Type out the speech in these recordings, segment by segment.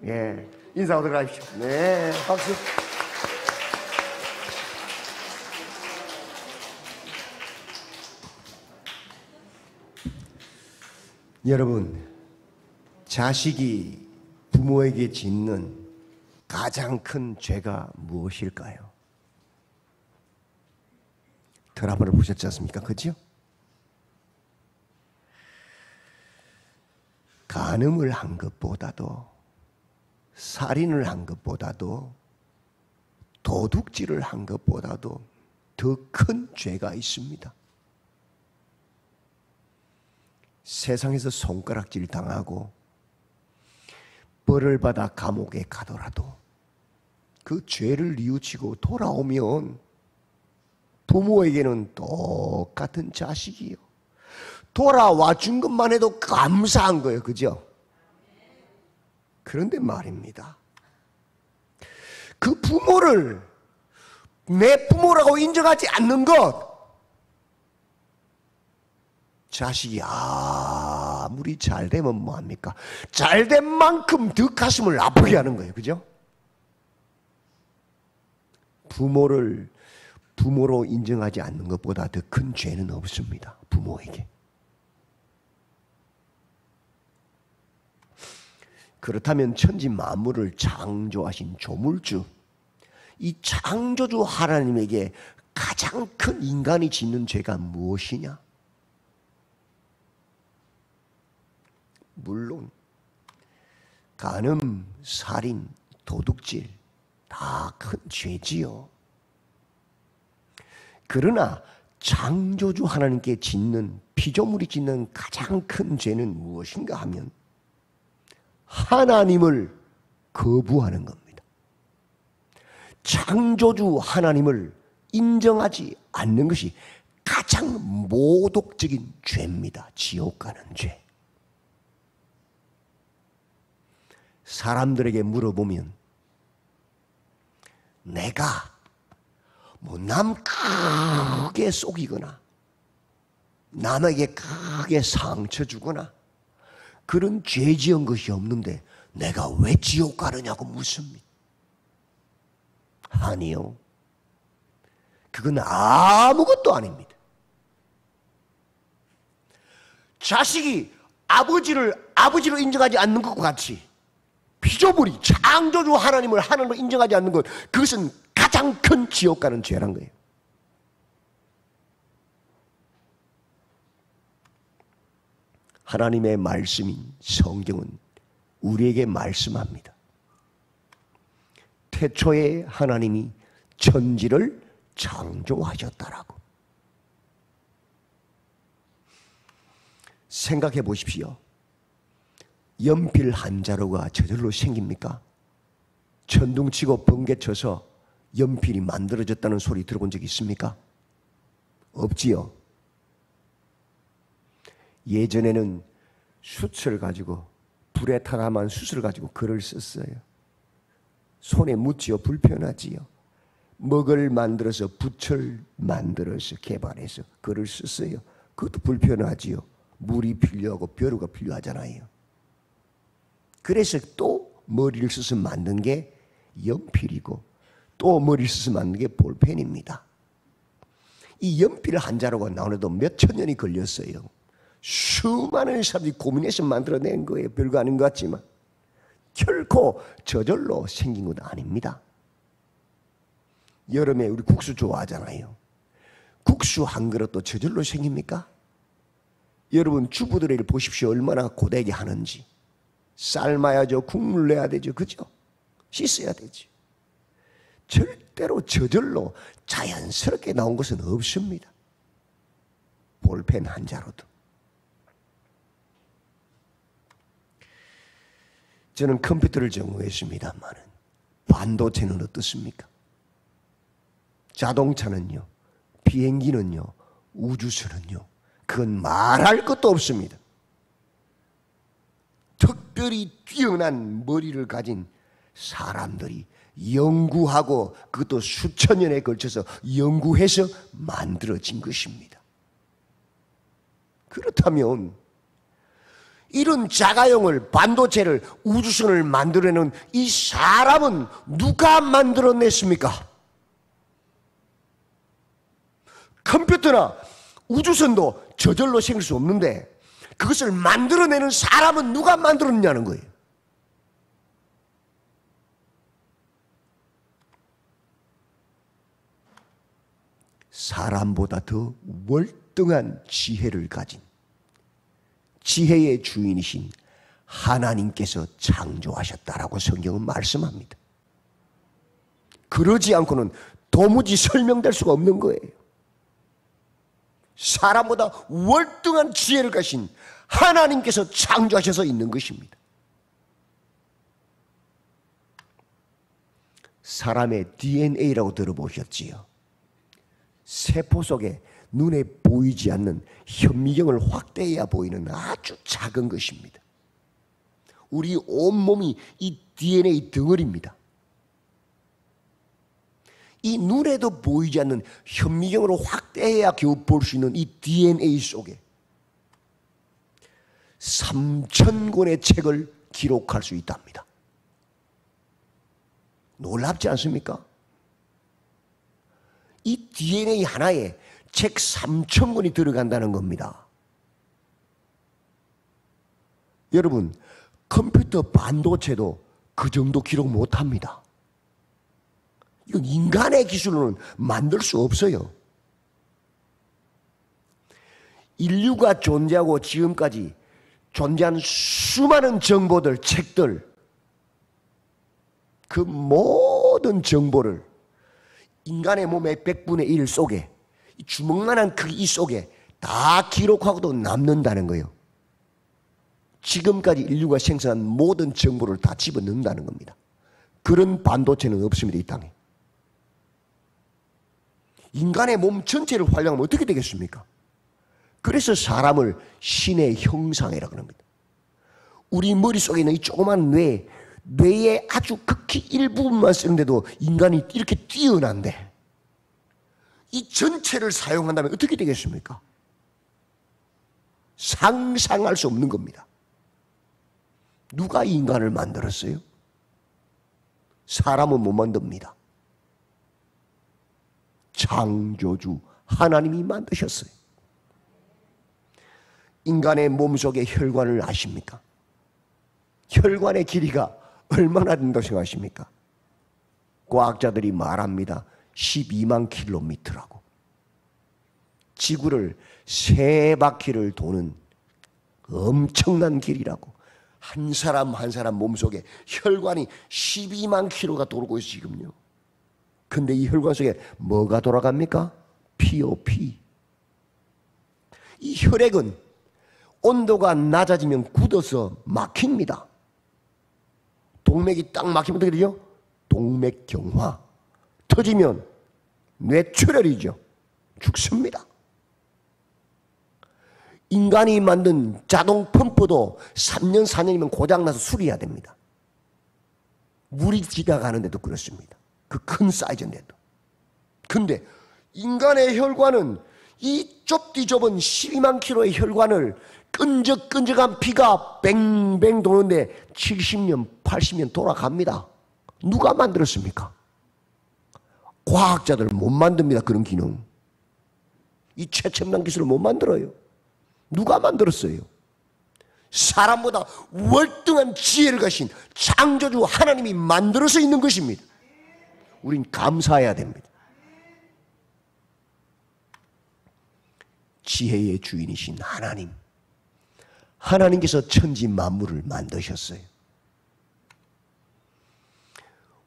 예, 인사하도록 하십시오. 네, 박수. 여러분, 자식이 부모에게 짓는 가장 큰 죄가 무엇일까요? 드라마를 보셨지 않습니까? 그죠? 간음을 한 것보다도, 살인을 한 것보다도, 도둑질을 한 것보다도 더 큰 죄가 있습니다. 세상에서 손가락질 당하고 벌을 받아 감옥에 가더라도 그 죄를 뉘우치고 돌아오면 부모에게는 똑같은 자식이요. 돌아와 준 것만 해도 감사한 거예요. 그죠? 그런데 말입니다. 그 부모를 내 부모라고 인정하지 않는 것, 자식이 아무리 잘되면 뭐합니까? 잘된 만큼 더 가슴을 아프게 하는 거예요. 그죠? 부모를 부모로 인정하지 않는 것보다 더 큰 죄는 없습니다. 부모에게. 그렇다면 천지 만물을 창조하신 조물주, 이 창조주 하나님에게 가장 큰 인간이 짓는 죄가 무엇이냐? 물론 간음, 살인, 도둑질 다 큰 죄지요. 그러나 창조주 하나님께 짓는, 피조물이 짓는 가장 큰 죄는 무엇인가 하면 하나님을 거부하는 겁니다. 창조주 하나님을 인정하지 않는 것이 가장 모독적인 죄입니다. 지옥 가는 죄. 사람들에게 물어보면 내가 남 크게 속이거나 남에게 크게 상처 주거나 그런 죄 지은 것이 없는데 내가 왜 지옥 가느냐고 묻습니다. 아니요. 그건 아무것도 아닙니다. 자식이 아버지로 인정하지 않는 것과 같이 피조물이 창조주 하나님을 하나님으로 인정하지 않는 것, 그것은 가장 큰 지옥 가는 죄란 거예요. 하나님의 말씀인 성경은 우리에게 말씀합니다. 태초에 하나님이 천지를 창조하셨다라고. 생각해 보십시오. 연필 한 자루가 저절로 생깁니까? 천둥치고 번개쳐서 연필이 만들어졌다는 소리 들어본 적 있습니까? 없지요. 예전에는 숯을 가지고, 불에 타다만 숯을 가지고 글을 썼어요. 손에 묻지요. 불편하지요. 먹을 만들어서, 붓을 만들어서 개발해서 글을 썼어요. 그것도 불편하지요. 물이 필요하고 벼루가 필요하잖아요. 그래서 또 머리를 써서 만든 게 연필이고 또 머리를 써서 만든 게 볼펜입니다. 이 연필 한 자루가 나오는데도 몇천 년이 걸렸어요. 수많은 사람들이 고민해서 만들어낸 거예요. 별거 아닌 것 같지만 결코 저절로 생긴 건 아닙니다. 여름에 우리 국수 좋아하잖아요. 국수 한 그릇도 저절로 생깁니까? 여러분 주부들을 보십시오. 얼마나 고되게 하는지. 삶아야죠. 국물 내야 되죠. 그죠? 씻어야 되죠. 절대로 저절로 자연스럽게 나온 것은 없습니다. 볼펜 한 자루도. 저는 컴퓨터를 전공했습니다만 반도체는 어떻습니까? 자동차는요, 비행기는요, 우주선은요, 그건 말할 것도 없습니다. 특별히 뛰어난 머리를 가진 사람들이 연구하고 그것도 수천 년에 걸쳐서 연구해서 만들어진 것입니다. 그렇다면 이런 자가용을, 반도체를, 우주선을 만들어내는 이 사람은 누가 만들어냈습니까? 컴퓨터나 우주선도 저절로 생길 수 없는데 그것을 만들어내는 사람은 누가 만들었냐는 거예요. 사람보다 더 월등한 지혜를 가진 지혜의 주인이신 하나님께서 창조하셨다라고 성경은 말씀합니다. 그러지 않고는 도무지 설명될 수가 없는 거예요. 사람보다 월등한 지혜를 가신 하나님께서 창조하셔서 있는 것입니다. 사람의 DNA라고 들어보셨지요? 세포 속에 눈에 보이지 않는 현미경을 확대해야 보이는 아주 작은 것입니다. 우리 온몸이 이 DNA 덩어리입니다. 이 눈에도 보이지 않는 현미경으로 확대해야 겨우 볼 수 있는 이 DNA 속에 3,000권의 책을 기록할 수 있답니다. 놀랍지 않습니까? 이 DNA 하나에 책 3,000권이 들어간다는 겁니다. 여러분, 컴퓨터 반도체도 그 정도 기록 못합니다. 이건 인간의 기술로는 만들 수 없어요. 인류가 존재하고 지금까지 존재한 수많은 정보들, 책들, 그 모든 정보를 인간의 몸의 100분의 1 속에, 주먹만한 크기 이 속에 다 기록하고도 남는다는 거예요. 지금까지 인류가 생산한 모든 정보를 다 집어넣는다는 겁니다. 그런 반도체는 없습니다, 이 땅에. 인간의 몸 전체를 활용하면 어떻게 되겠습니까? 그래서 사람을 신의 형상이라고 합니다. 우리 머릿속에 있는 이 조그만 뇌의 아주 극히 일부분만 쓰는데도 인간이 이렇게 뛰어난데 이 전체를 사용한다면 어떻게 되겠습니까? 상상할 수 없는 겁니다. 누가 인간을 만들었어요? 사람은 못 만듭니다. 창조주 하나님이 만드셨어요. 인간의 몸속의 혈관을 아십니까? 혈관의 길이가 얼마나 된다고 생각하십니까? 과학자들이 말합니다. 12만 킬로미터라고. 지구를 3바퀴를 도는 엄청난 길이라고. 한 사람 한 사람 몸속에 혈관이 12만 킬로가 돌고 있어요, 지금요. 근데 이 혈관 속에 뭐가 돌아갑니까? 피요, 피. 이 혈액은 온도가 낮아지면 굳어서 막힙니다. 동맥이 딱 막히면 어떻게 되죠? 동맥경화. 터지면 뇌출혈이죠. 죽습니다. 인간이 만든 자동 펌프도 3년, 4년이면 고장나서 수리해야 됩니다. 물이 지나가는데도 그렇습니다. 그 큰 사이즈인데도. 근데 인간의 혈관은 이 좁디 좁은 12만 킬로의 혈관을 끈적끈적한 피가 뱅뱅 도는데 70년, 80년 돌아갑니다. 누가 만들었습니까? 과학자들 못 만듭니다. 그런 기능. 이 최첨단 기술을 못 만들어요. 누가 만들었어요? 사람보다 월등한 지혜를 가신 창조주 하나님이 만들어서 있는 것입니다. 우린 감사해야 됩니다. 지혜의 주인이신 하나님. 하나님께서 천지 만물을 만드셨어요.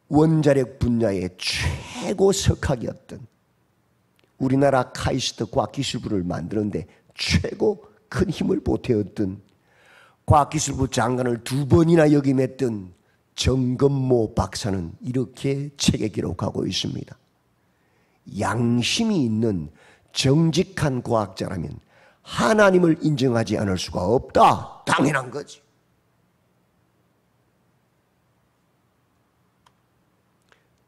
원자력 분야의 최고 석학이었던 우리나라 카이스트 과학기술부를 만드는데 최고 큰 힘을 보태었던 과학기술부 장관을 2번이나 역임했던 정건모 박사는 이렇게 책에 기록하고 있습니다. 양심이 있는 정직한 과학자라면 하나님을 인정하지 않을 수가 없다. 당연한 거지.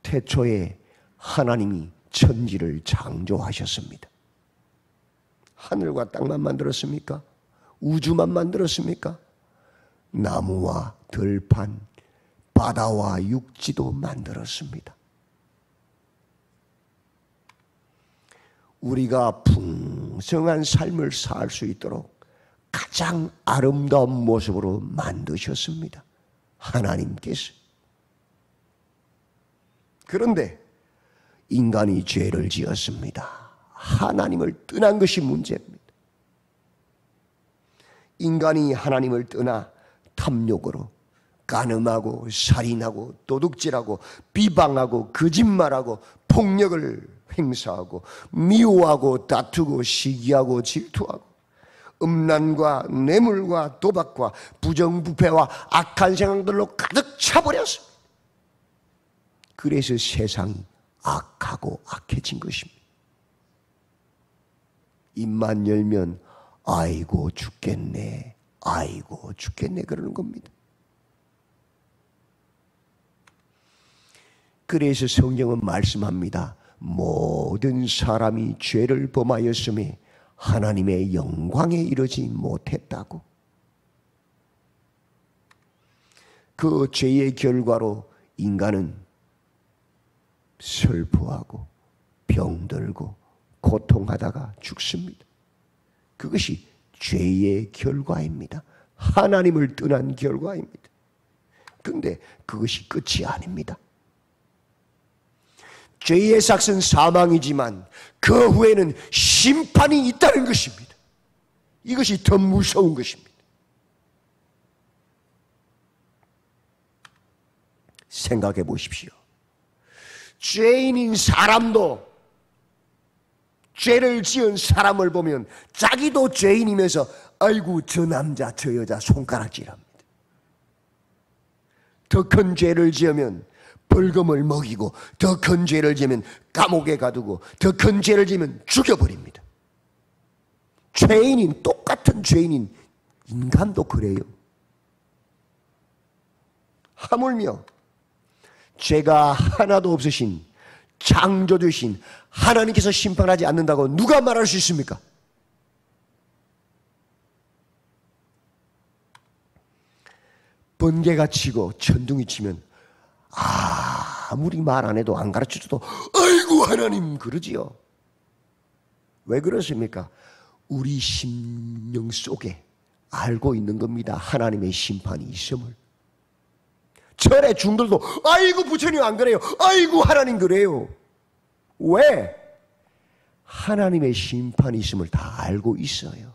태초에 하나님이 천지를 창조하셨습니다. 하늘과 땅만 만들었습니까? 우주만 만들었습니까? 나무와 들판, 바다와 육지도 만들었습니다. 우리가 풍성한 삶을 살 수 있도록 가장 아름다운 모습으로 만드셨습니다. 하나님께서. 그런데 인간이 죄를 지었습니다. 하나님을 떠난 것이 문제입니다. 인간이 하나님을 떠나 탐욕으로 간음하고 살인하고 도둑질하고 비방하고 거짓말하고 폭력을 행사하고 미워하고 다투고 시기하고 질투하고 음란과 뇌물과 도박과 부정부패와 악한 생각들로 가득 차버렸습니다. 그래서 세상이 악하고 악해진 것입니다. 입만 열면 아이고 죽겠네, 아이고 죽겠네 그러는 겁니다. 그래서 성경은 말씀합니다. 모든 사람이 죄를 범하였음에 하나님의 영광에 이르지 못했다고. 그 죄의 결과로 인간은 슬퍼하고 병들고 고통하다가 죽습니다. 그것이 죄의 결과입니다. 하나님을 떠난 결과입니다. 그런데 그것이 끝이 아닙니다. 죄의 삭은 사망이지만 그 후에는 심판이 있다는 것입니다. 이것이 더 무서운 것입니다. 생각해 보십시오. 죄인인 사람도 죄를 지은 사람을 보면 자기도 죄인이면서 아이고 저 남자 저 여자 손가락질합니다. 더 큰 죄를 지으면 벌금을 먹이고 더 큰 죄를 지으면 감옥에 가두고 더 큰 죄를 지으면 죽여버립니다. 죄인인 똑같은 죄인인 인간도 그래요. 하물며 죄가 하나도 없으신 창조주신 하나님께서 심판하지 않는다고 누가 말할 수 있습니까? 번개가 치고 천둥이 치면 아무리 말 안 해도 안 가르쳐줘도 아이고 하나님 그러지요. 왜 그렇습니까? 우리 심령 속에 알고 있는 겁니다. 하나님의 심판이 있음을. 절에 중들도 아이고 부처님 안 그래요. 아이고 하나님 그래요. 왜? 하나님의 심판이 있음을 다 알고 있어요.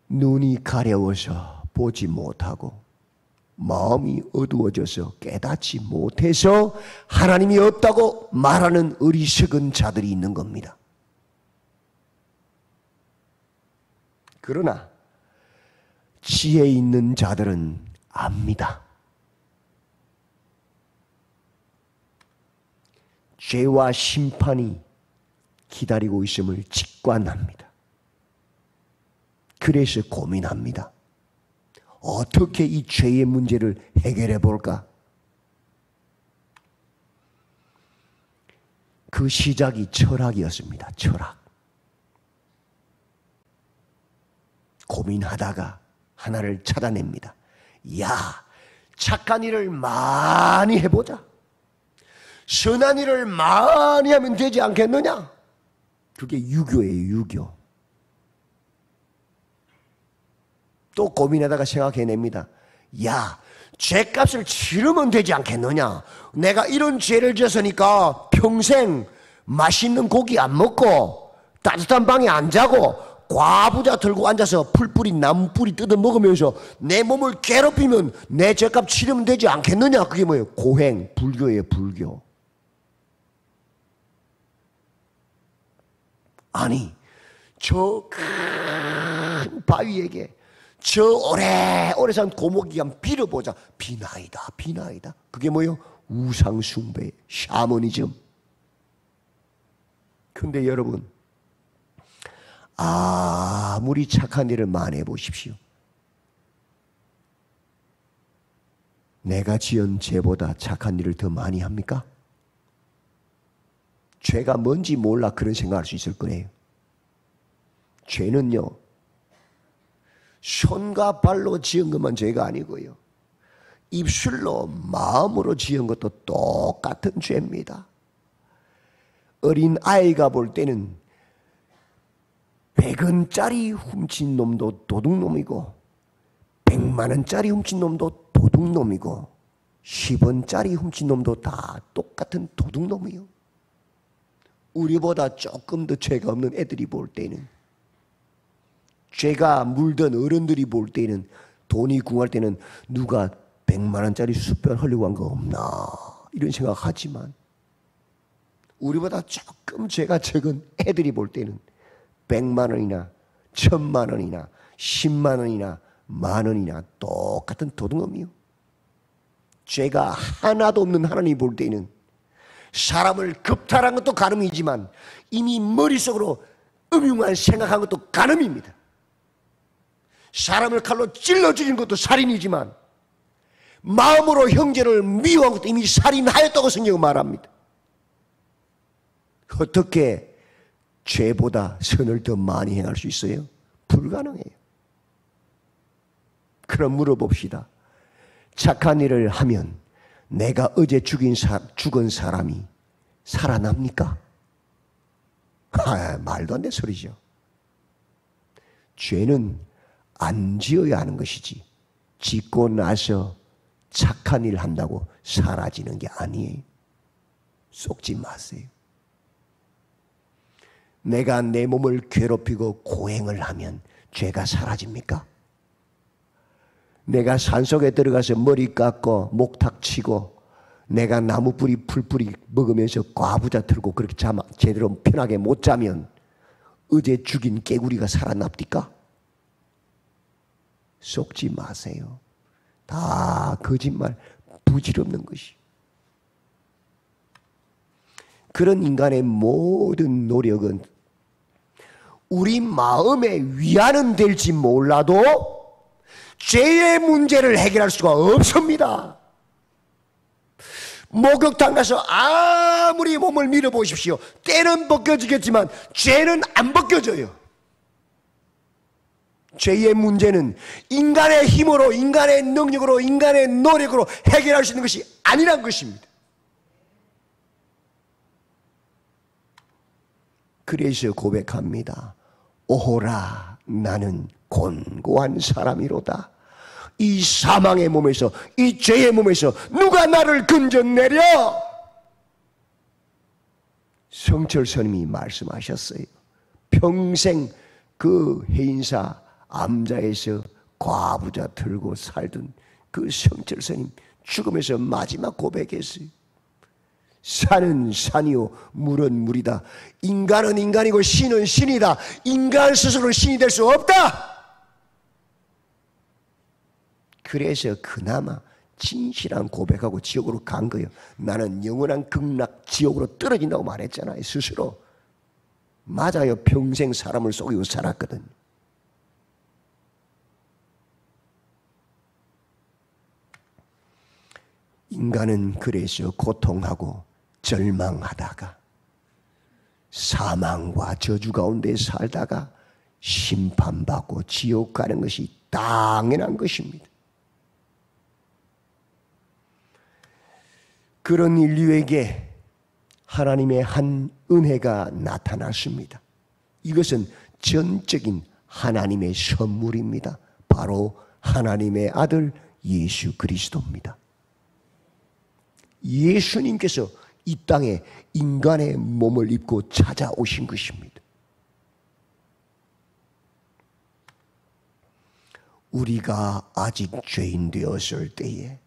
눈이 가려워서 보지 못하고 마음이 어두워져서 깨닫지 못해서 하나님이 없다고 말하는 어리석은 자들이 있는 겁니다. 그러나 지혜 있는 자들은 압니다. 죄와 심판이 기다리고 있음을 직관합니다. 그래서 고민합니다. 어떻게 이 죄의 문제를 해결해 볼까? 그 시작이 철학이었습니다. 철학. 고민하다가 하나를 찾아냅니다. 야, 착한 일을 많이 해보자. 선한 일을 많이 하면 되지 않겠느냐? 그게 유교예요, 유교. 또 고민하다가 생각해냅니다. 야, 죄값을 치르면 되지 않겠느냐? 내가 이런 죄를 지었으니까 평생 맛있는 고기 안 먹고 따뜻한 방에 안 자고 과부자 들고 앉아서 풀뿌리 나무뿌리 뜯어 먹으면서 내 몸을 괴롭히면 내 죄값 치르면 되지 않겠느냐? 그게 뭐예요? 고행, 불교예요, 불교. 아니, 저 큰 바위에게 저 오래오래 산 고목이 한번 빌어보자. 비나이다, 비나이다. 그게 뭐예요? 우상숭배, 샤머니즘. 근데 여러분, 아무리 착한 일을 많이 해보십시오. 내가 지은 죄보다 착한 일을 더 많이 합니까? 죄가 뭔지 몰라 그런 생각할 수 있을 거예요. 죄는요, 손과 발로 지은 것만 죄가 아니고요, 입술로 마음으로 지은 것도 똑같은 죄입니다. 어린 아이가 볼 때는 100원짜리 훔친 놈도 도둑놈이고 100만 원짜리 훔친 놈도 도둑놈이고 10원짜리 훔친 놈도 다 똑같은 도둑놈이요. 우리보다 조금 더 죄가 없는 애들이 볼 때는, 죄가 물든 어른들이 볼 때는, 돈이 궁할 때는 누가 100만 원짜리 숫변 하려고 한 거 없나 이런 생각하지만, 우리보다 조금 죄가 적은 애들이 볼 때는 100만 원이나 1000만 원이나 10만 원이나 만 원이나 똑같은 도둑놈이요. 죄가 하나도 없는 하나님이 볼 때는 사람을 겁탈한 것도 간음이지만 이미 머릿속으로 음흉한 생각한 것도 간음입니다. 사람을 칼로 찔러 죽인 것도 살인이지만 마음으로 형제를 미워한 것도 이미 살인하였다고 성경은 말합니다. 어떻게 죄보다 선을 더 많이 행할 수 있어요? 불가능해요. 그럼 물어봅시다. 착한 일을 하면 내가 어제 죽은 사람이 살아납니까? 말도 안 되는 소리죠. 죄는 안 지어야 하는 것이지, 짓고 나서 착한 일을 한다고 사라지는 게 아니에요. 속지 마세요. 내가 내 몸을 괴롭히고 고행을 하면 죄가 사라집니까? 내가 산속에 들어가서 머리 깎고 목탁 치고 내가 나무 뿌리 풀뿌리 먹으면서 과부자 틀고 그렇게 제대로 편하게 못 자면 어제 죽인 깨구리가 살아납니까? 속지 마세요. 다 거짓말, 부질없는 것이. 그런 인간의 모든 노력은 우리 마음의 위안은 될지 몰라도 죄의 문제를 해결할 수가 없습니다. 목욕탕 가서 아무리 몸을 밀어보십시오. 때는 벗겨지겠지만 죄는 안 벗겨져요. 죄의 문제는 인간의 힘으로, 인간의 능력으로, 인간의 노력으로 해결할 수 있는 것이 아니란 것입니다. 그래서 고백합니다. 오호라, 나는 곤고한 사람이로다. 이 사망의 몸에서, 이 죄의 몸에서 누가 나를 건져내려? 성철 스님이 말씀하셨어요. 평생 그 해인사 암자에서 과부자 들고 살던 그 성철 스님 죽으면서 마지막 고백했어요. 산은 산이요 물은 물이다. 인간은 인간이고 신은 신이다. 인간 스스로는 신이 될 수 없다. 그래서 그나마 진실한 고백하고 지옥으로 간 거예요. 나는 영원한 극락 지옥으로 떨어진다고 말했잖아요. 스스로. 맞아요. 평생 사람을 속이고 살았거든. 인간은 그래서 고통하고 절망하다가 사망과 저주 가운데 살다가 심판받고 지옥 가는 것이 당연한 것입니다. 그런 인류에게 하나님의 한 은혜가 나타났습니다. 이것은 전적인 하나님의 선물입니다. 바로 하나님의 아들 예수 그리스도입니다. 예수님께서 이 땅에 인간의 몸을 입고 찾아오신 것입니다. 우리가 아직 죄인 되었을 때에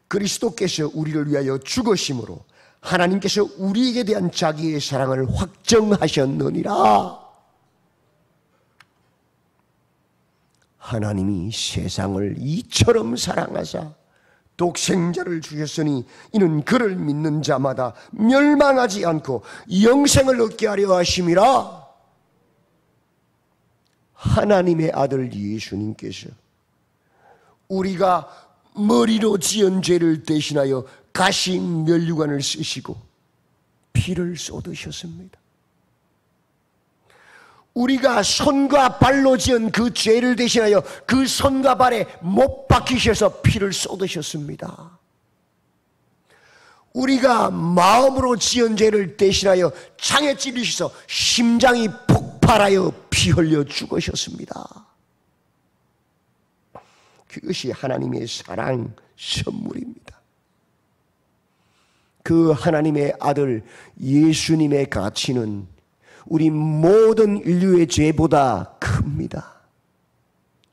그리스도께서 우리를 위하여 죽으심으로 하나님께서 우리에게 대한 자기의 사랑을 확정하셨느니라. 하나님이 세상을 이처럼 사랑하사 독생자를 주셨으니 이는 그를 믿는 자마다 멸망하지 않고 영생을 얻게 하려 하심이라. 하나님의 아들 예수님께서 우리가 머리로 지은 죄를 대신하여 가시 면류관을 쓰시고 피를 쏟으셨습니다. 우리가 손과 발로 지은 그 죄를 대신하여 그 손과 발에 못 박히셔서 피를 쏟으셨습니다. 우리가 마음으로 지은 죄를 대신하여 창에 찔리셔서 심장이 폭발하여 피 흘려 죽으셨습니다. 그것이 하나님의 사랑 선물입니다. 그 하나님의 아들 예수님의 가치는 우리 모든 인류의 죄보다 큽니다.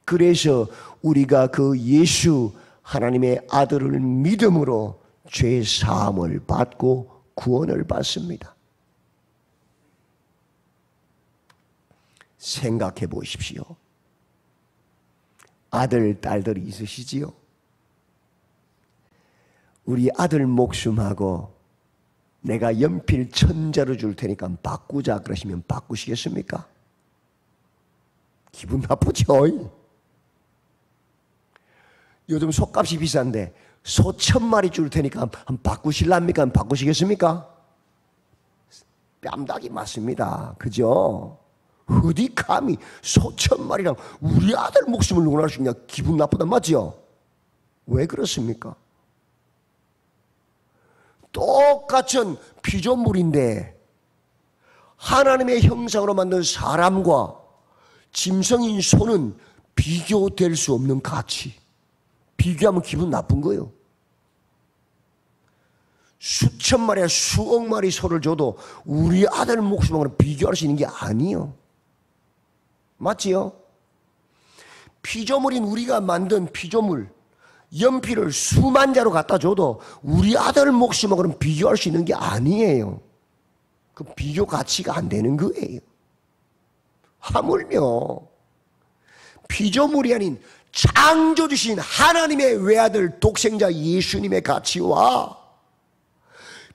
그래서 우리가 그 예수 하나님의 아들을 믿음으로 죄 사함을 받고 구원을 받습니다. 생각해 보십시오. 아들, 딸들이 있으시지요? 우리 아들 목숨하고 내가 연필 1000자루 줄 테니까 바꾸자 그러시면 바꾸시겠습니까? 기분 나쁘죠? 요즘 소값이 비싼데 소 1000마리 줄 테니까 한번 바꾸실랍니까? 바꾸시겠습니까? 뺨닭이 맞습니다. 그죠? 어디 감히 소 1000마리랑 우리 아들 목숨을 논할 수 있냐? 기분 나쁘다 맞죠? 왜 그렇습니까? 똑같은 피조물인데 하나님의 형상으로 만든 사람과 짐승인 소는 비교될 수 없는 가치. 비교하면 기분 나쁜 거예요. 수천 마리, 수억 마리 소를 줘도 우리 아들 목숨하고는 비교할 수 있는 게 아니에요. 맞지요? 피조물인 우리가 만든 피조물, 연필을 수만 자루 갖다 줘도 우리 아들 목숨하고는 비교할 수 있는 게 아니에요. 그 비교 가치가 안 되는 거예요. 하물며 피조물이 아닌 창조주신 하나님의 외아들 독생자 예수님의 가치와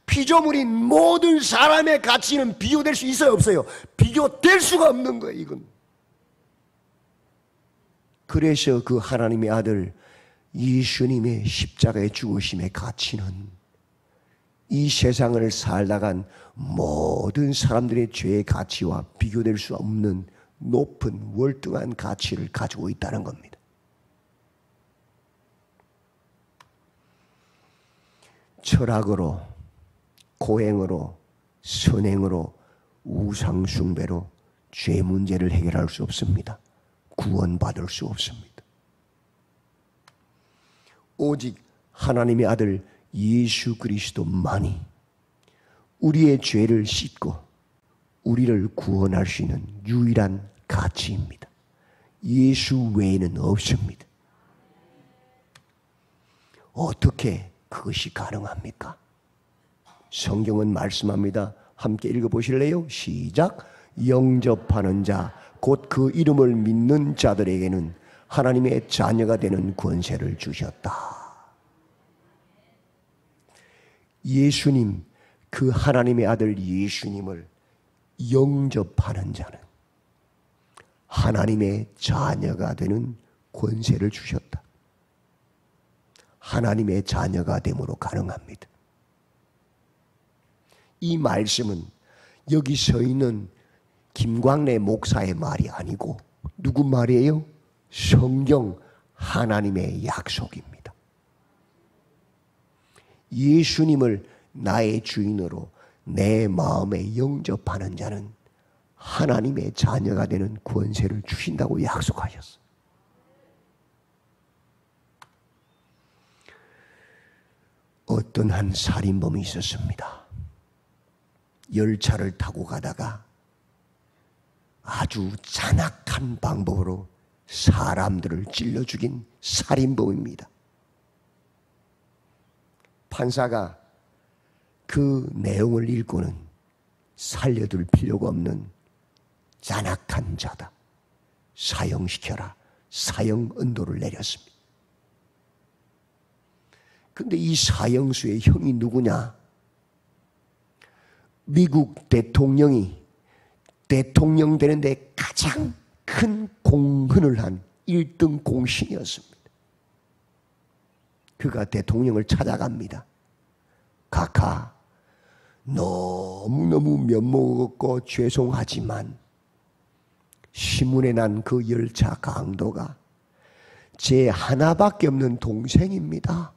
피조물인 모든 사람의 가치는 비교될 수 있어요, 없어요? 비교될 수가 없는 거예요, 이건. 그래서 그 하나님의 아들 예수님의 십자가의 죽으심의 가치는 이 세상을 살다간 모든 사람들의 죄의 가치와 비교될 수 없는 높은 월등한 가치를 가지고 있다는 겁니다. 철학으로, 고행으로, 선행으로, 우상숭배로 죄 문제를 해결할 수 없습니다. 구원받을 수 없습니다. 오직 하나님의 아들 예수 그리스도만이 우리의 죄를 씻고 우리를 구원할 수 있는 유일한 가치입니다. 예수 외에는 없습니다. 어떻게 그것이 가능합니까? 성경은 말씀합니다. 함께 읽어보실래요? 시작. 영접하는 자, 곧 그 이름을 믿는 자들에게는 하나님의 자녀가 되는 권세를 주셨다. 예수님, 그 하나님의 아들 예수님을 영접하는 자는 하나님의 자녀가 되는 권세를 주셨다. 하나님의 자녀가 됨으로 가능합니다. 이 말씀은 여기 서 있는 김광래 목사의 말이 아니고 누구 말이에요? 성경 하나님의 약속입니다. 예수님을 나의 주인으로 내 마음에 영접하는 자는 하나님의 자녀가 되는 권세를 주신다고 약속하셨어요. 어떤 한 살인범이 있었습니다. 열차를 타고 가다가 아주 잔악한 방법으로 사람들을 찔러 죽인 살인범입니다. 판사가 그 내용을 읽고는 살려둘 필요가 없는 잔악한 자다. 사형시켜라. 사형 언도를 내렸습니다. 근데 이 사형수의 형이 누구냐? 미국 대통령이 대통령 되는데 가장 큰 공헌을 한 1등 공신이었습니다. 그가 대통령을 찾아갑니다. 카카, 너무너무 면목 없고 죄송하지만 신문에 난 그 열차 강도가 제 하나밖에 없는 동생입니다.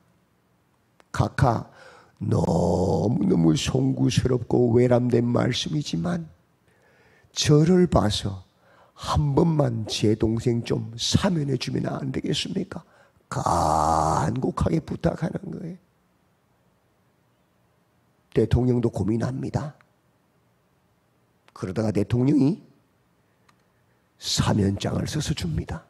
각하 너무너무 송구스럽고 외람된 말씀이지만 저를 봐서 한 번만 제 동생 좀 사면해 주면 안 되겠습니까? 간곡하게 부탁하는 거예요. 대통령도 고민합니다. 그러다가 대통령이 사면장을 써서 줍니다.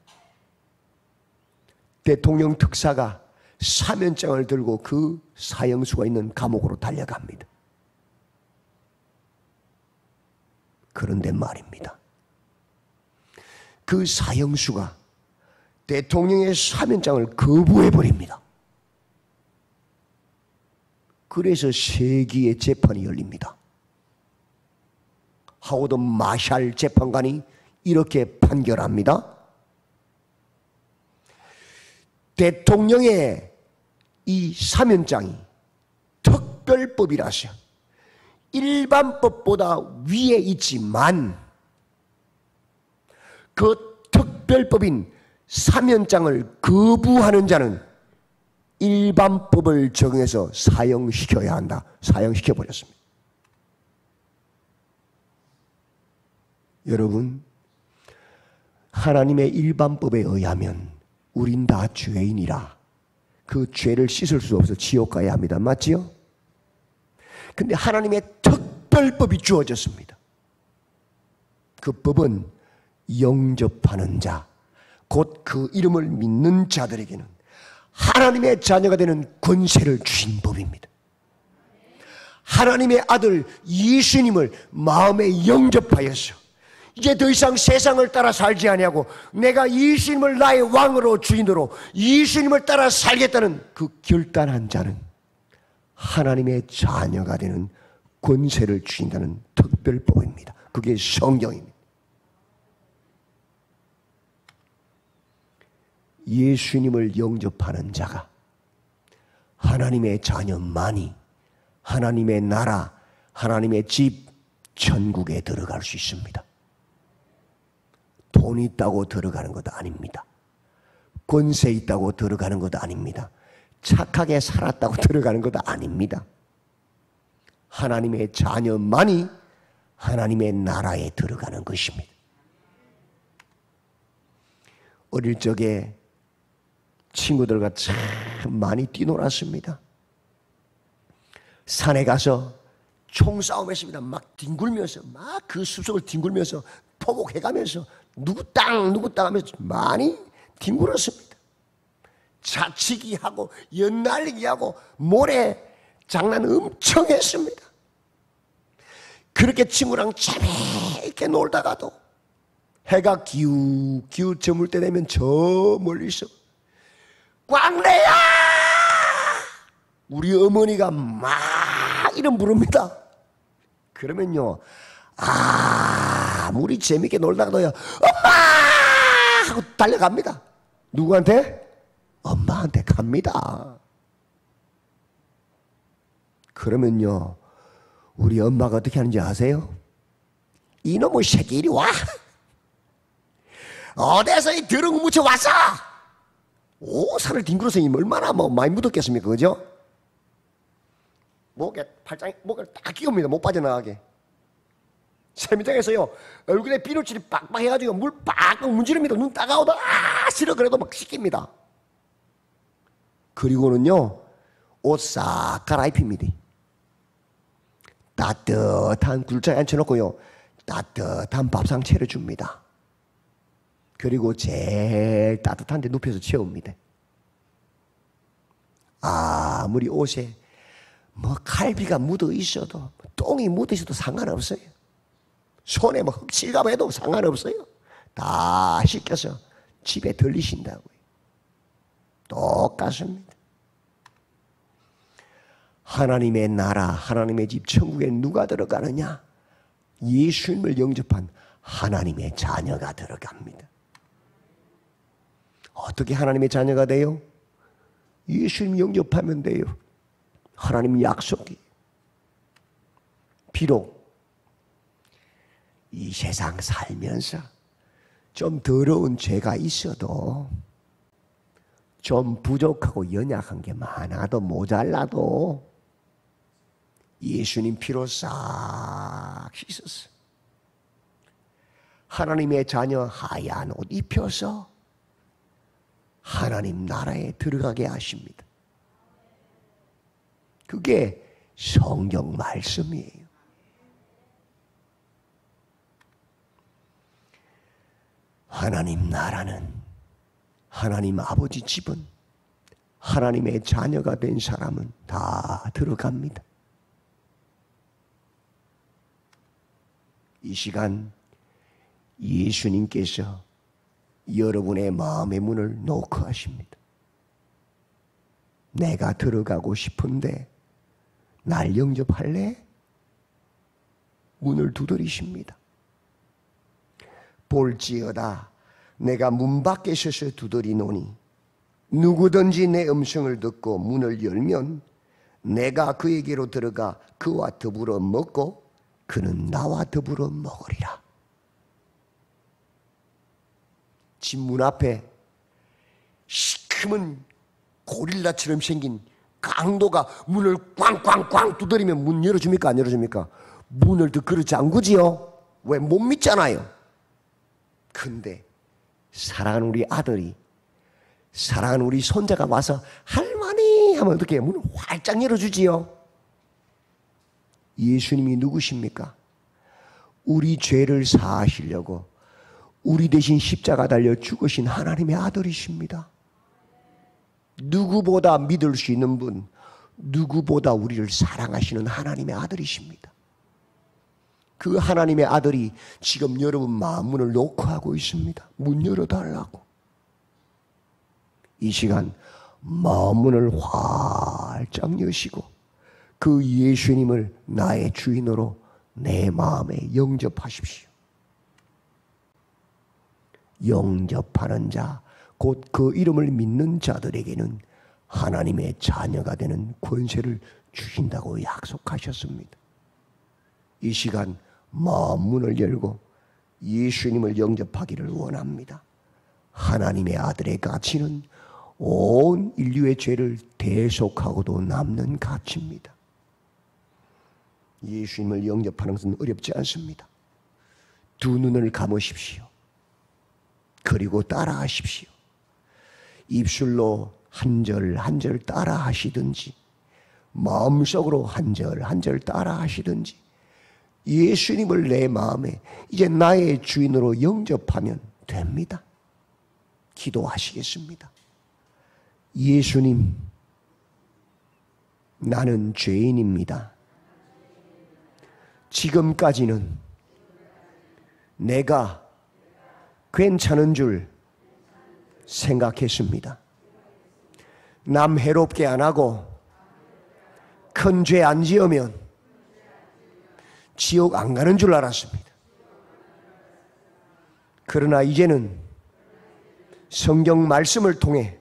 대통령 특사가 사면장을 들고 그 사형수가 있는 감옥으로 달려갑니다. 그런데 말입니다. 그 사형수가 대통령의 사면장을 거부해버립니다. 그래서 세기의 재판이 열립니다. 하워드 마샬 재판관이 이렇게 판결합니다. 대통령의 이 사면장이 특별법이라서 일반법보다 위에 있지만 그 특별법인 사면장을 거부하는 자는 일반법을 적용해서 사형시켜야 한다. 사형시켜버렸습니다. 여러분, 하나님의 일반법에 의하면 우린 다 죄인이라 그 죄를 씻을 수 없어 지옥 가야 합니다. 맞지요? 근데 하나님의 특별법이 주어졌습니다. 그 법은 영접하는 자, 곧 그 이름을 믿는 자들에게는 하나님의 자녀가 되는 권세를 주신 법입니다. 하나님의 아들 예수님을 마음에 영접하여서 이제 더 이상 세상을 따라 살지 아니하고 내가 예수님을 나의 왕으로 주인으로 예수님을 따라 살겠다는 그 결단한 자는 하나님의 자녀가 되는 권세를 주신다는 특별법입니다. 그게 성경입니다. 예수님을 영접하는 자가 하나님의 자녀만이 하나님의 나라, 하나님의 집, 천국에 들어갈 수 있습니다. 돈 있다고 들어가는 것도 아닙니다. 권세 있다고 들어가는 것도 아닙니다. 착하게 살았다고 들어가는 것도 아닙니다. 하나님의 자녀만이 하나님의 나라에 들어가는 것입니다. 어릴 적에 친구들과 참 많이 뛰놀았습니다. 산에 가서 총싸움했습니다. 막 뒹굴면서 막 그 숲속을 뒹굴면서 포복해가면서 누구 땅 하면서 많이 뒹굴었습니다. 자치기 하고 연날리기 하고 모래 장난 엄청 했습니다. 그렇게 친구랑 재미있게 놀다가도 해가 기웃기웃 저물 때 되면 저 멀리서 광래야! 우리 어머니가 막 이름 부릅니다. 그러면요, 아무리 재밌게 놀다가도요, 엄마! 하고 달려갑니다. 누구한테? 엄마한테 갑니다. 그러면요, 우리 엄마가 어떻게 하는지 아세요? 이놈의 새끼 이리 와! 어디서 이 더러운 거 묻혀왔어? 오, 살을 뒹굴어서 얼마나 많이 묻었겠습니까? 그죠? 목에 딱 끼웁니다. 못 빠져나가게. 세미장에서요, 얼굴에 비누칠이 빡빡 해가지고 물 빡빡 문지릅니다. 눈 따가워도 싫어 그래도 막 씻깁니다. 그리고는요, 옷 싹 갈아입힙니다. 따뜻한 굴자에 앉혀놓고요, 따뜻한 밥상 차려줍니다. 그리고 제일 따뜻한 데 눕혀서 채웁니다. 아무리 옷에 칼비가 묻어 있어도 똥이 묻어 있어도 상관없어요. 손에 흙칠감 해도 상관없어요. 다 씻겨서 집에 들리신다고요. 똑같습니다. 하나님의 나라, 하나님의 집, 천국에 누가 들어가느냐? 예수님을 영접한 하나님의 자녀가 들어갑니다. 어떻게 하나님의 자녀가 돼요? 예수님 영접하면 돼요. 하나님 약속이. 비록 이 세상 살면서 좀 더러운 죄가 있어도, 좀 부족하고 연약한 게 많아도 모자라도 예수님 피로 싹 씻었어. 하나님의 자녀 하얀 옷 입혀서 하나님 나라에 들어가게 하십니다. 그게 성경 말씀이에요. 하나님 나라는, 하나님 아버지 집은, 하나님의 자녀가 된 사람은 다 들어갑니다. 이 시간 예수님께서 여러분의 마음의 문을 노크하십니다. 내가 들어가고 싶은데 날 영접할래? 문을 두드리십니다. 볼지어다 내가 문 밖에 서서 두드리노니 누구든지 내 음성을 듣고 문을 열면 내가 그에게로 들어가 그와 더불어 먹고 그는 나와 더불어 먹으리라. 집 문 앞에 시커먼 고릴라처럼 생긴 강도가 문을 꽝꽝꽝 두드리면 문 열어줍니까? 안 열어줍니까? 문을 더 잠그지요. 왜? 못 믿잖아요. 근데 사랑하는 우리 아들이, 사랑하는 우리 손자가 와서 할머니 하면 어떻게 문을 활짝 열어주지요. 예수님이 누구십니까? 우리 죄를 사하시려고 우리 대신 십자가 달려 죽으신 하나님의 아들이십니다. 누구보다 믿을 수 있는 분, 누구보다 우리를 사랑하시는 하나님의 아들이십니다. 그 하나님의 아들이 지금 여러분 마음 문을 노크하고 있습니다. 문 열어달라고. 이 시간 마음 문을 활짝 여시고 그 예수님을 나의 주인으로 내 마음에 영접하십시오. 영접하는 자, 곧 그 이름을 믿는 자들에게는 하나님의 자녀가 되는 권세를 주신다고 약속하셨습니다. 이 시간 마음 문을 열고 예수님을 영접하기를 원합니다. 하나님의 아들의 가치는 온 인류의 죄를 대속하고도 남는 가치입니다. 예수님을 영접하는 것은 어렵지 않습니다. 두 눈을 감으십시오. 그리고 따라하십시오. 입술로 한 절 한 절 따라하시든지 마음속으로 한 절 한 절 따라하시든지 예수님을 내 마음에 이제 나의 주인으로 영접하면 됩니다. 기도하시겠습니다. 예수님, 나는 죄인입니다. 지금까지는 내가 괜찮은 줄 생각했습니다. 남 해롭게 안 하고 큰 죄 안 지으면 지옥 안 가는 줄 알았습니다. 그러나 이제는 성경 말씀을 통해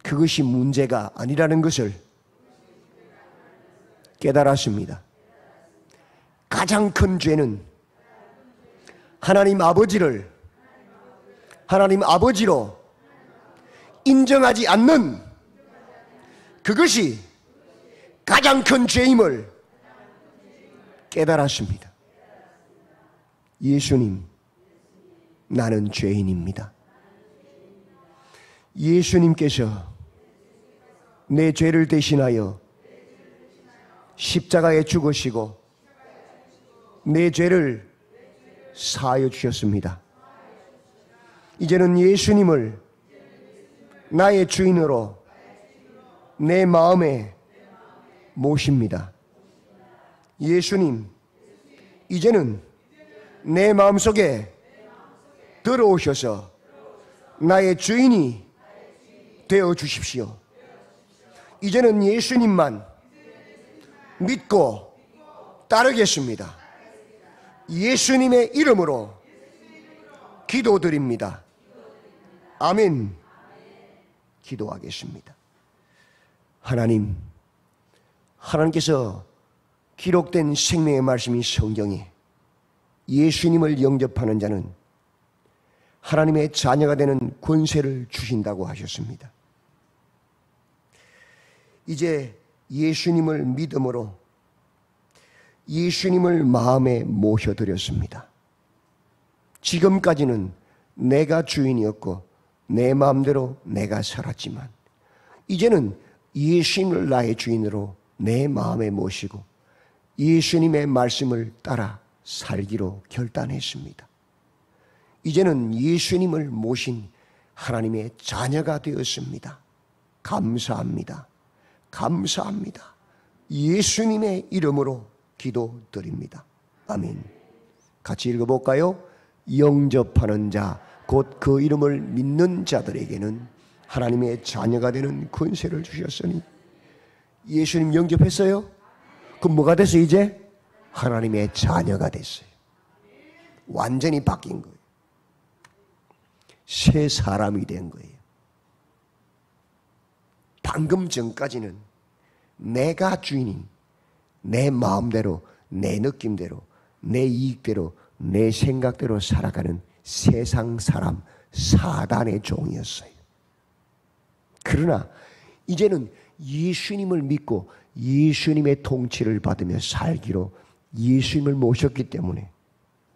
그것이 문제가 아니라는 것을 깨달았습니다. 가장 큰 죄는 하나님 아버지를 하나님 아버지로 인정하지 않는 그것이 가장 큰 죄임을 깨달았습니다. 예수님, 나는 죄인입니다. 예수님께서 내 죄를 대신하여 십자가에 죽으시고 내 죄를 사하여 주셨습니다. 이제는 예수님을 나의 주인으로 내 마음에 모십니다. 예수님, 이제는 내 마음속에 들어오셔서 나의 주인이 되어 주십시오. 이제는 예수님만 믿고 따르겠습니다. 예수님의 이름으로 기도드립니다. 아멘. 기도하겠습니다. 하나님, 하나님께서 기록된 생명의 말씀이 성경에 예수님을 영접하는 자는 하나님의 자녀가 되는 권세를 주신다고 하셨습니다. 이제 예수님을 믿음으로 예수님을 마음에 모셔드렸습니다. 지금까지는 내가 주인이었고 내 마음대로 내가 살았지만 이제는 예수님을 나의 주인으로 내 마음에 모시고 예수님의 말씀을 따라 살기로 결단했습니다. 이제는 예수님을 모신 하나님의 자녀가 되었습니다. 감사합니다. 감사합니다. 예수님의 이름으로 기도드립니다. 아멘. 같이 읽어볼까요? 영접하는 자, 곧 그 이름을 믿는 자들에게는 하나님의 자녀가 되는 권세를 주셨으니. 예수님 영접했어요? 그럼 뭐가 됐어요 이제? 하나님의 자녀가 됐어요. 완전히 바뀐 거예요. 새 사람이 된 거예요. 방금 전까지는 내가 주인인, 내 마음대로, 내 느낌대로, 내 이익대로, 내 생각대로 살아가는 세상 사람, 사단의 종이었어요. 그러나 이제는 예수님을 믿고 예수님의 통치를 받으며 살기로 예수님을 모셨기 때문에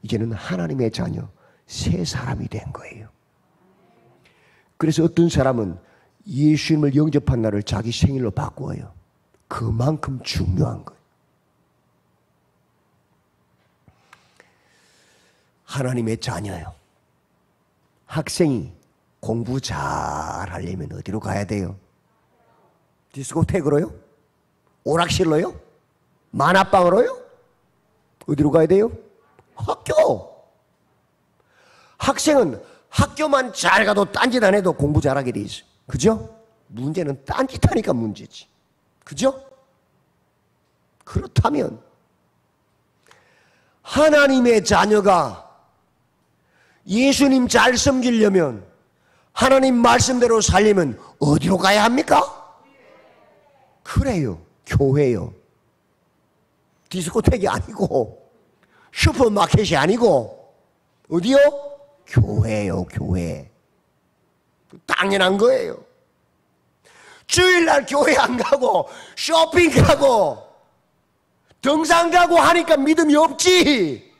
이제는 하나님의 자녀, 새 사람이 된 거예요. 그래서 어떤 사람은 예수님을 영접한 날을 자기 생일로 바꾸어요. 그만큼 중요한 거예요. 하나님의 자녀요. 학생이 공부 잘 하려면 어디로 가야 돼요? 디스코텍으로요? 오락실로요? 만화방으로요? 어디로 가야 돼요? 학교. 학생은 학교만 잘 가도 딴짓 안 해도 공부 잘하게 돼 있어요. 그죠? 문제는 딴짓하니까 문제지. 그죠? 그렇다면 하나님의 자녀가 예수님 잘 섬기려면, 하나님 말씀대로 살려면 어디로 가야 합니까? 그래요. 교회요. 디스코텍이 아니고 슈퍼마켓이 아니고 어디요? 교회요. 교회. 당연한 거예요. 주일날 교회 안 가고 쇼핑 가고 등산 가고 하니까 믿음이 없지.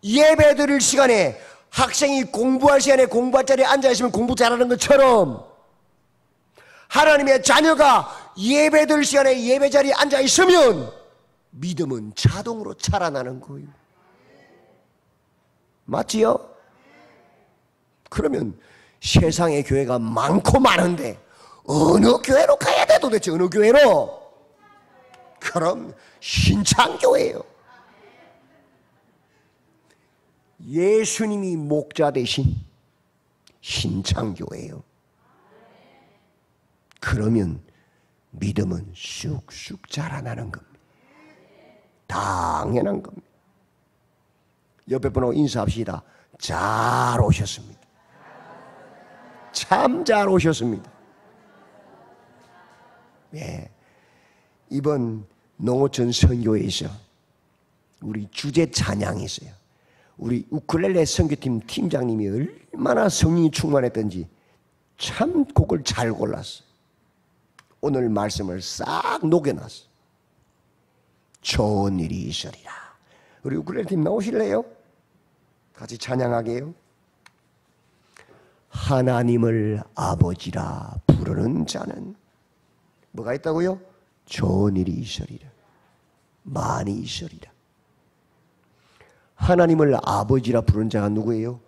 예배 드릴 시간에 학생이 공부할 시간에 공부할 자리에 앉아있으면 공부 잘하는 것처럼 하나님의 자녀가 예배 드릴 시간에 예배 자리에 앉아있으면 믿음은 자동으로 자라나는 거예요. 맞지요? 그러면 세상에 교회가 많고 많은데 어느 교회로 가야 돼 도대체? 어느 교회로? 그럼 신창교회예요. 예수님이 목자 되신 신창교회예요. 그러면 믿음은 쑥쑥 자라나는 겁니다. 당연한 겁니다. 옆에 분하고 인사합시다. 잘 오셨습니다. 참 잘 오셨습니다. 예. 이번 농어촌 선교회에서 우리 주제 찬양이 있어요. 우리 우쿨렐레 선교팀 팀장님이 얼마나 성령이 충만했던지 참 곡을 잘 골랐어요. 오늘 말씀을 싹 녹여놨어요. 좋은 일이 있으리라. 우리 우쿨렐레 팀 나오실래요? 같이 찬양하게요. 하나님을 아버지라 부르는 자는 뭐가 있다고요? 좋은 일이 있으리라. 많이 있으리라. 하나님을 아버지라 부르는 자가 누구예요?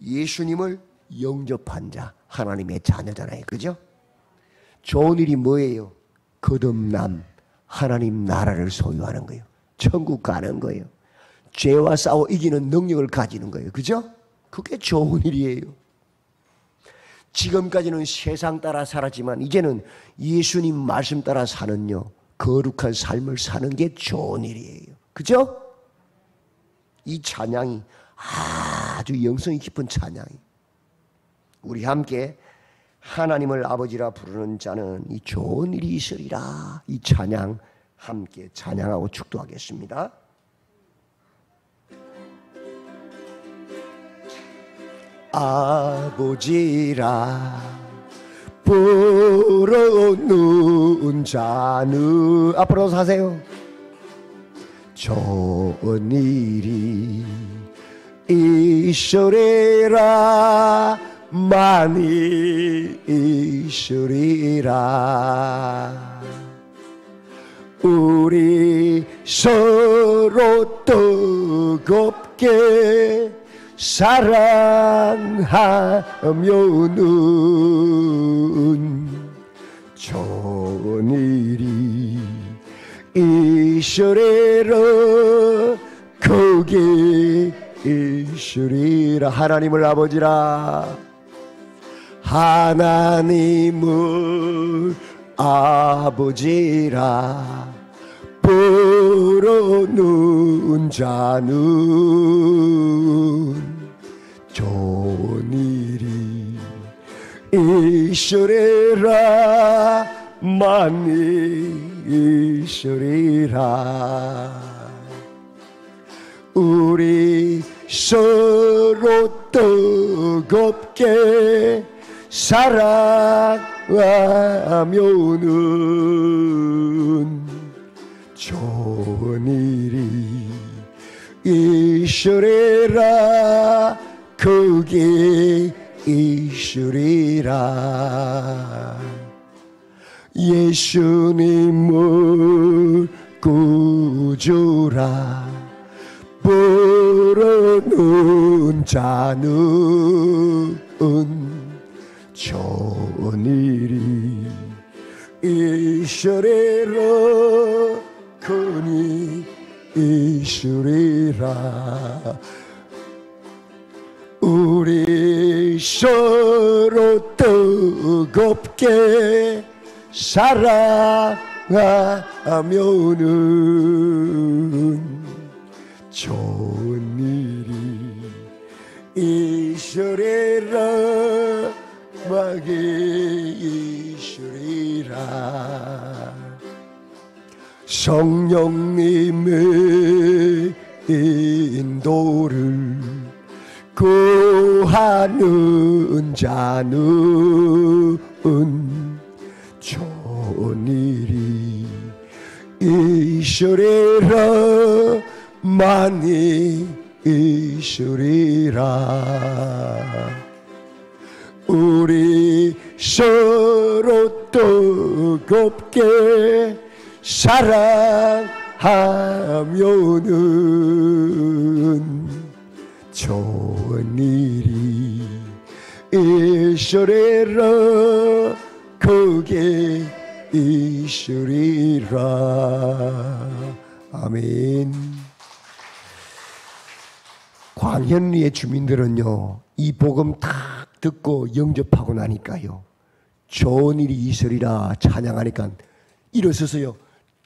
예수님을 영접한 자, 하나님의 자녀잖아요. 그죠? 좋은 일이 뭐예요? 거듭남, 하나님 나라를 소유하는 거예요. 천국 가는 거예요. 죄와 싸워 이기는 능력을 가지는 거예요. 그죠? 그게 좋은 일이에요. 지금까지는 세상 따라 살았지만 이제는 예수님 말씀 따라 사는요, 거룩한 삶을 사는 게 좋은 일이에요. 그죠? 이 찬양이 아주 영성이 깊은 찬양이. 우리 함께 하나님을 아버지라 부르는 자는 이 좋은 일이 있으리라. 이 찬양 함께 찬양하고 축도하겠습니다. 아버지라 부르는 자는 앞으로 사세요. 좋은 일이 있으리라 많이 있으리라. 우리 서로 뜨겁게 사랑하면은 좋은 일이 있으리라 거기 있으리라. 하나님을 아버지라 하나님을 아버지라 부르는 자는 좋은 일이 있으리라 많이 있으리라. 우리 서로 뜨겁게 사랑하면은 좋은 일이 있으리라 거기 있으리라. 예수님을 구주라 부르는 자는 좋은 일이 있으리라 그니 있으리라. 우리 서로 뜨겁게 사랑하면은 좋은 일이 있으리라 막이 있으리라. 성령님의 인도를 구하는 자는 좋은 일이 있으리라 많이 있으리라. 우리 서로 뜨겁게 사랑하면은 좋은 일이 있으리라 그게 있으리라. 아멘. 광현리의 주민들은요 이 복음 딱 듣고 영접하고 나니까요 좋은 일이 있으리라 찬양하니까 일어서서요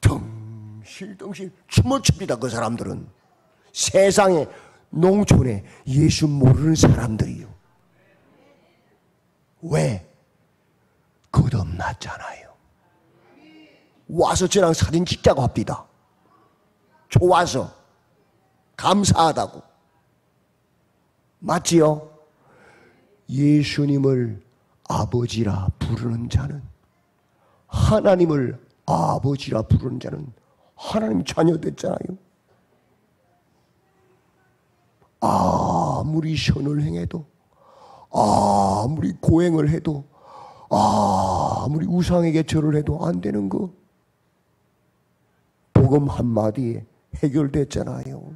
덩실덩실 춤을 춥니다. 그 사람들은 세상에 농촌에 예수 모르는 사람들이요. 왜? 거듭났잖아요. 와서 저랑 사진 찍자고 합니다. 좋아서 감사하다고. 맞지요? 예수님을 아버지라 부르는 자는 하나님을 아버지라 부르는 자는 하나님 자녀 됐잖아요. 아무리 선을 행해도 아무리 고행을 해도 아무리 우상에게 절을 해도 안 되는 거 복음 한마디에 해결됐잖아요.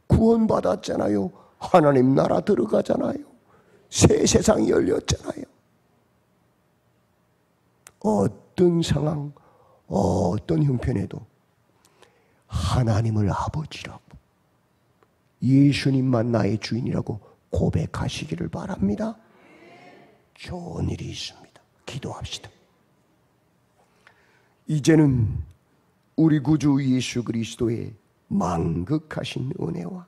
구원받았잖아요. 하나님 나라 들어가잖아요. 새 세상이 열렸잖아요. 어떤 상황, 어떤 형편에도 하나님을 아버지라고 예수님만 나의 주인이라고 고백하시기를 바랍니다. 좋은 일이 있습니다. 기도합시다. 이제는 우리 구주 예수 그리스도의 만극하신 은혜와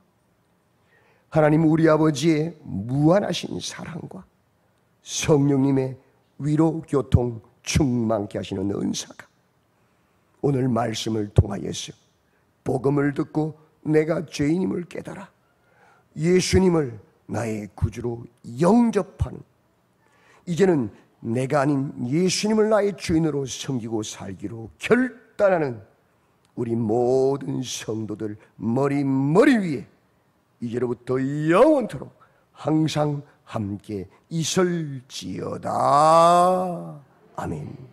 하나님 우리 아버지의 무한하신 사랑과 성령님의 위로 교통 충만케 하시는 은사가 오늘 말씀을 통하여서 복음을 듣고 내가 죄인임을 깨달아 예수님을 나의 구주로 영접하는, 이제는 내가 아닌 예수님을 나의 주인으로 섬기고 살기로 결단하는 우리 모든 성도들 머리 위에 이제로부터 영원토록 항상 함께 있을지어다. 아멘.